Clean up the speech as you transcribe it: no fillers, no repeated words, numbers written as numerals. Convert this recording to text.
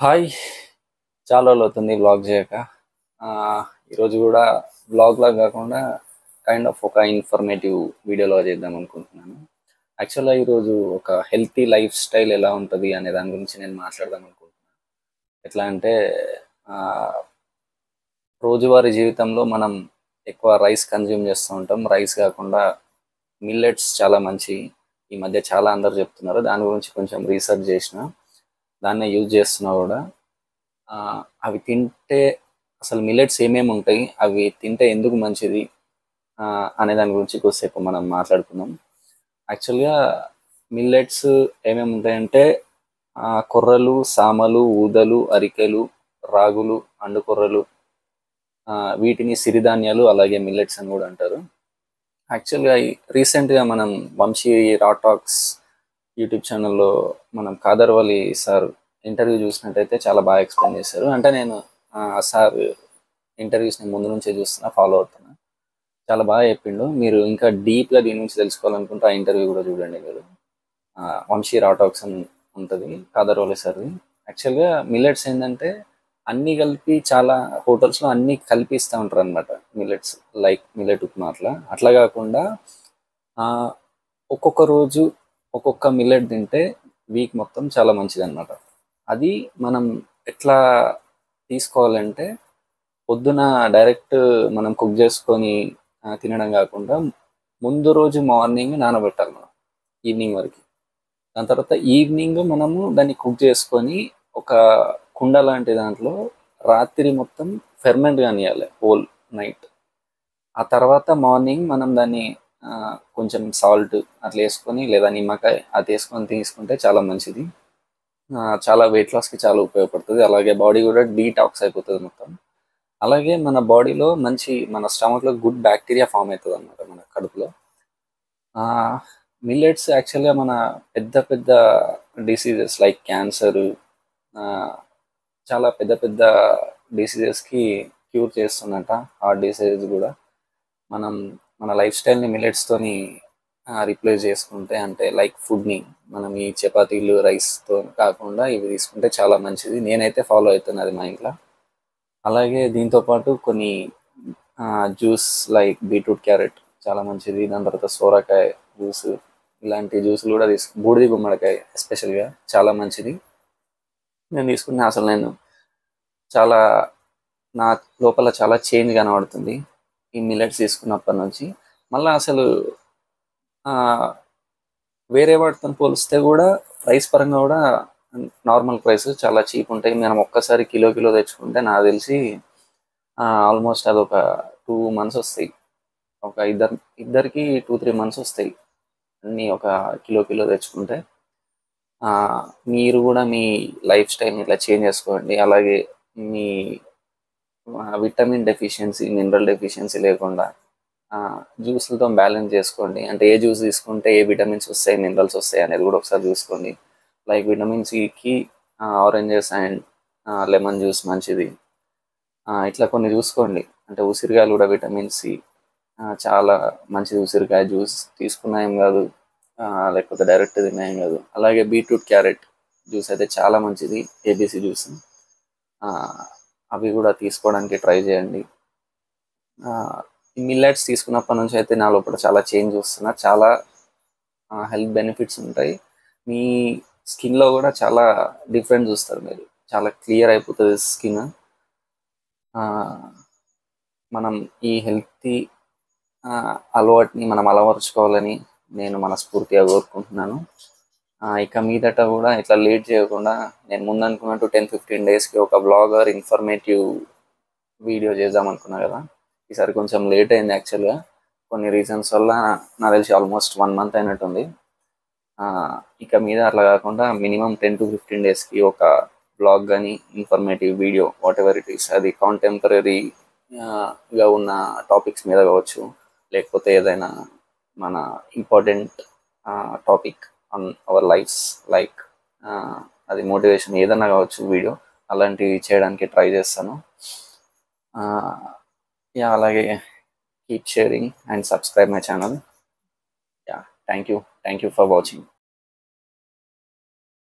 Hi! చాలా రోజులవుతుంది vlog చేయక. ఈరోజు కూడా వ్లాగ్‌లా కాకుండా కైండ్ ఆఫ్ ఒక ఇన్ఫర్మేటివ్ వీడియోలా చేద్దామనుకుంటున్నాను. యాక్చువల్‌గా ఈరోజు ఒక హెల్తీ లైఫ్ స్టైల్ ఎలా ఉంటది అనే దాని గురించి నేను మాట్లాడదామనుకుంటున్నాను. ఎట్లా అంటే ఆహ్, రోజువారీ జీవితంలో మనం ఎక్కువ రైస్ కన్జ్యూమ్ చేస్తూ ఉంటాం. రైస్ కాకుండా మిల్లెట్స్ చాలా మంచి. ఈ మధ్య చాలా అందరూ చెప్తున్నారు. దాని గురించి కొంచెం రీసెర్చ్ చేసిన. దాన్నే యూజ్ చేస్తున్నా కూడా. అవి తింటే అసలు మిల్లెట్స్ ఏమేమి ఉంటాయి, అవి తింటే ఎందుకు మంచిది అనే దాని గురించి కొద్దిసేపు మనం మాట్లాడుకుందాం. యాక్చువల్గా మిల్లెట్స్ ఏమేమి ఉంటాయంటే కొర్రలు, సామలు, ఊదలు, అరికెలు, రాగులు, అండుకొర్రలు, వీటిని సిరిధాన్యాలు అలాగే మిల్లెట్స్ అని కూడా అంటారు. యాక్చువల్గా రీసెంట్గా మనం వంశీ రా టాక్స్ యూట్యూబ్ ఛానల్లో మనం కాదర్వలి సార్ ఇంటర్వ్యూ చూసినట్టయితే చాలా బాగా ఎక్స్ప్లెయిన్ చేశారు. అంటే నేను సార్ ఇంటర్వ్యూస్ని ముందు నుంచే చూస్తున్నా, ఫాలో అవుతున్నా. చాలా బాగా చెప్పిండు. మీరు ఇంకా డీప్గా దీని నుంచి తెలుసుకోవాలనుకుంటే ఆ ఇంటర్వ్యూ కూడా చూడండి మీరు. వంశీ రా టాక్స్ అని ఉంటుంది కాదర్వలి సార్ది. యాక్చువల్గా మిల్లెట్స్ ఏంటంటే అన్నీ కలిపి చాలా హోటల్స్లో అన్నీ కలిపి ఇస్తూ ఉంటారు అనమాట. మిల్లెట్స్ లైక్ మిల్లెట్ ఉప్మా అట్లా అట్లా కాకుండా ఆ, ఒక్కొక్క రోజు ఒక్కొక్క మిల్లెట్ తింటే వీక్ మొత్తం చాలా మంచిది అనమాట. అది మనం ఎట్లా తీసుకోవాలంటే పొద్దున డైరెక్ట్ మనం కుక్ చేసుకొని తినడం కాకుండా ముందు రోజు మార్నింగ్ నానబెట్టాలి మనం ఈవినింగ్ వరకు. దాని తర్వాత ఈవినింగ్ మనము దాన్ని కుక్ చేసుకొని ఒక కుండ లాంటి దాంట్లో రాత్రి మొత్తం ఫెర్మెంట్ కానియాలి హోల్ నైట్. ఆ తర్వాత మార్నింగ్ మనం దాన్ని ఆ, కొంచెం సాల్ట్ అట్లా వేసుకొని లేదా నిమ్మకాయ అది వేసుకొని తీసుకుంటే చాలా మంచిది. చాలా వెయిట్ లాస్కి చాలా ఉపయోగపడుతుంది. అలాగే బాడీ కూడా డీటాక్స్ అయిపోతుంది మొత్తం. అలాగే మన బాడీలో మంచి మన స్టమక్లో గుడ్ బ్యాక్టీరియా ఫామ్ అవుతుంది అనమాట మన కడుపులో. మిల్లెట్స్ యాక్చువల్గా మన పెద్ద పెద్ద డిసీజెస్ లైక్ క్యాన్సరు, చాలా పెద్ద పెద్ద డిసీజెస్కి క్యూర్ చేస్తుందంట. హార్ట్ డిసీజెస్ కూడా మనం మన లైఫ్ స్టైల్ని మిల్లెట్స్తోని రీప్లేస్ చేసుకుంటే, అంటే లైక్ ఫుడ్ని మనం ఈ చపాతీలు రైస్తో కాకుండా ఇవి తీసుకుంటే చాలా మంచిది. నేనైతే ఫాలో అవుతున్నది మా ఇంట్లో. అలాగే దీంతో పాటు కొన్ని జ్యూస్ లైక్ బీట్రూట్ క్యారెట్ చాలా మంచిది. దాని తర్వాత సోరకాయ జ్యూస్, ఇలాంటి జ్యూసులు కూడా బూడిది గుమ్మడికాయ ఎస్పెషల్గా చాలా మంచిది. నేను తీసుకున్న అసలు నేను చాలా నా లోపల చాలా చేంజ్ కనబడుతుంది ఈ మిల్లెట్స్ తీసుకున్నప్పటి నుంచి. మళ్ళీ అసలు ఆ, వేరే వాటితో పోలిస్తే కూడా ప్రైస్ పరంగా కూడా నార్మల్ ప్రైస్ చాలా చీప్ ఉంటాయి. మనం ఒక్కసారి కిలో కిలో తెచ్చుకుంటే నాకు తెలిసి ఆల్మోస్ట్ అది ఒక 2 మంత్స్ వస్తాయి. ఒక ఇద్దరికి 2-3 మంత్స్ వస్తాయి అన్నీ ఒక కిలో కిలో తెచ్చుకుంటే. ఆ, మీరు కూడా మీ లైఫ్ స్టైల్ని ఇట్లా చేంజ్ చేసుకోండి. అలాగే మీ విటమిన్ డెఫిషియన్సీ మినరల్ డెఫిషియన్సీ లేకుండా జ్యూస్లతో బ్యాలెన్స్ చేసుకోండి. అంటే ఏ జ్యూస్ తీసుకుంటే ఏ విటమిన్స్ వస్తాయి మినరల్స్ వస్తాయి అనేది కూడా ఒకసారి చూసుకోండి. లైక్ విటమిన్ సికి ఆరెంజెస్ అండ్ లెమన్ జ్యూస్ మంచిది. ఇట్లా కొన్ని చూసుకోండి. అంటే ఉసిరికాయలు కూడా విటమిన్ సి చాలా మంచిది. ఉసిరికాయ జ్యూస్ తీసుకున్నా ఏం కాదు, లేకపోతే డైరెక్ట్ తిన్నా ఏం కాదు. అలాగే బీట్రూట్ క్యారెట్ జ్యూస్ అయితే చాలా మంచిది, ఏబీసీ జ్యూస్. ఆ, అవి కూడా తీసుకోవడానికి ట్రై చేయండి. ఈ మిల్లెట్స్ తీసుకున్నప్పటి నుంచి అయితే నా లోపల చాలా చేంజ్ వస్తున్నా. చాలా హెల్త్ బెనిఫిట్స్ ఉంటాయి. మీ స్కిన్లో కూడా చాలా డిఫరెన్స్ చూస్తారు మీరు. చాలా క్లియర్ అయిపోతుంది స్కిన్. మనం ఈ హెల్తీ అలవాటుని మనం అలవరుచుకోవాలని నేను మనస్ఫూర్తిగా కోరుకుంటున్నాను. ఇక మీదట కూడా ఇట్లా లేట్ చేయకుండా నేను ముందు అనుకున్నట్టు 10-15 డేస్కి ఒక బ్లాగర్ ఇన్ఫర్మేటివ్ వీడియో చేద్దాం అనుకున్నా కదా. ఈసారి కొంచెం లేట్ అయింది యాక్చువల్గా. కొన్ని రీజన్స్ వల్ల నాకు తెలిసి ఆల్మోస్ట్ 1 మంత్ అయినట్టుంది. ఇక మీద అట్లా కాకుండా మినిమం 10-15 డేస్కి ఒక బ్లాగ్ కానీ informative video whatever it is, అది కాంటెంపరీగా ఉన్న టాపిక్స్ మీద కావచ్చు, లేకపోతే ఏదైనా మన important topic on our lives like అది మోటివేషన్ ఏదైనా కావచ్చు వీడియో, అలాంటివి చేయడానికి ట్రై చేస్తాను. యా, అలాగే keep sharing and subscribe my channel. Yeah, thank you for watching.